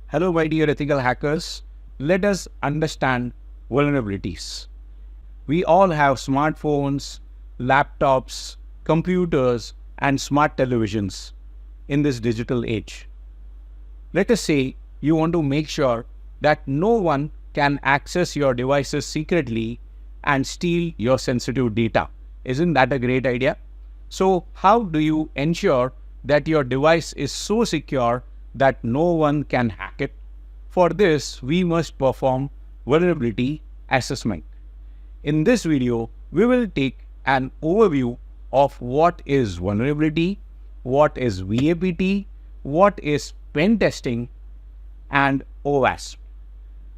Hello, my dear ethical hackers. Let us understand vulnerabilities. We all have smartphones, laptops, computers, and smart televisions in this digital age. Let us say you want to make sure that no one can access your devices secretly and steal your sensitive data. Isn't that a great idea? So, how do you ensure that your device is so secure that no one can hack it? For this, we must perform vulnerability assessment. In this video, we will take an overview of what is vulnerability, what is VAPT, what is pen testing, and OWASP.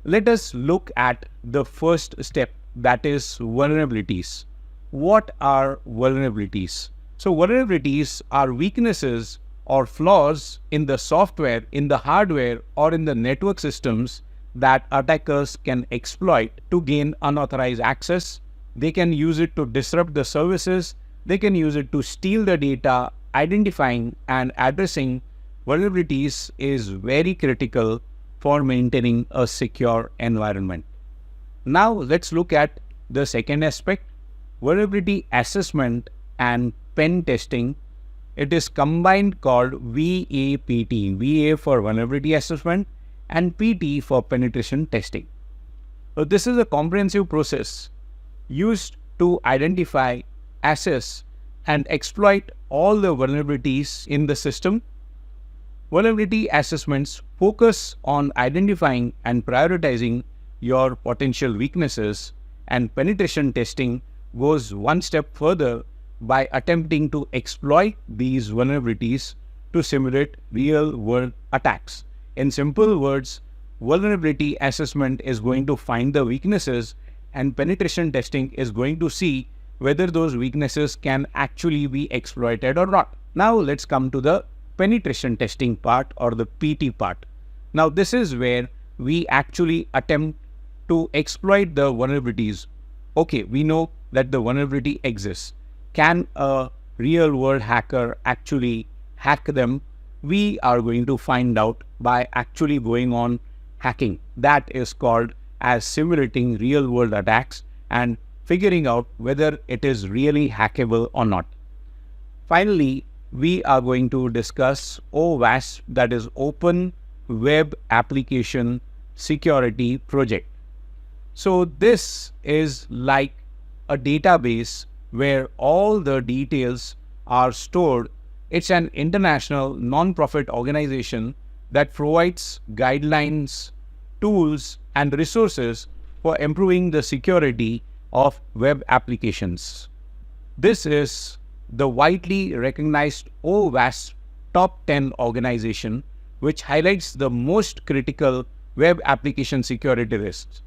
Let us look at the first step, that is vulnerabilities. What are vulnerabilities? So vulnerabilities are weaknesses or flaws in the software, in the hardware, or in the network systems that attackers can exploit to gain unauthorized access. They can use it to disrupt the services. They can use it to steal the data. Identifying and addressing vulnerabilities is very critical for maintaining a secure environment. Now let's look at the second aspect, vulnerability assessment and pen testing. It is combined called VAPT, VA for vulnerability assessment and PT for penetration testing. So this is a comprehensive process used to identify, assess, and exploit all the vulnerabilities in the system. Vulnerability assessments focus on identifying and prioritizing your potential weaknesses, and penetration testing goes one step further by attempting to exploit these vulnerabilities to simulate real-world attacks. In simple words, vulnerability assessment is going to find the weaknesses, and penetration testing is going to see whether those weaknesses can actually be exploited or not. Now let's come to the penetration testing part, or the PT part. Now this is where we actually attempt to exploit the vulnerabilities. Okay, we know that the vulnerability exists. Can a real world hacker actually hack them? We are going to find out by actually going on hacking. That is called as simulating real world attacks and figuring out whether it is really hackable or not. Finally, we are going to discuss OWASP, that is Open Web Application Security Project. So this is like a database where all the details are stored. It's an international non-profit organization that provides guidelines, tools, and resources for improving the security of web applications. This is the widely recognized OWASP Top 10 organization, which highlights the most critical web application security risks.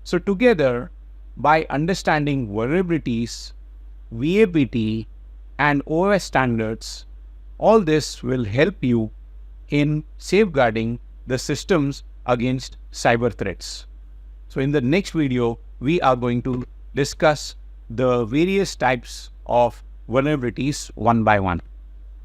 So together, by understanding vulnerabilities, VAPT, and OS standards, all this will help you in safeguarding the systems against cyber threats. So in the next video, we are going to discuss the various types of vulnerabilities one by one.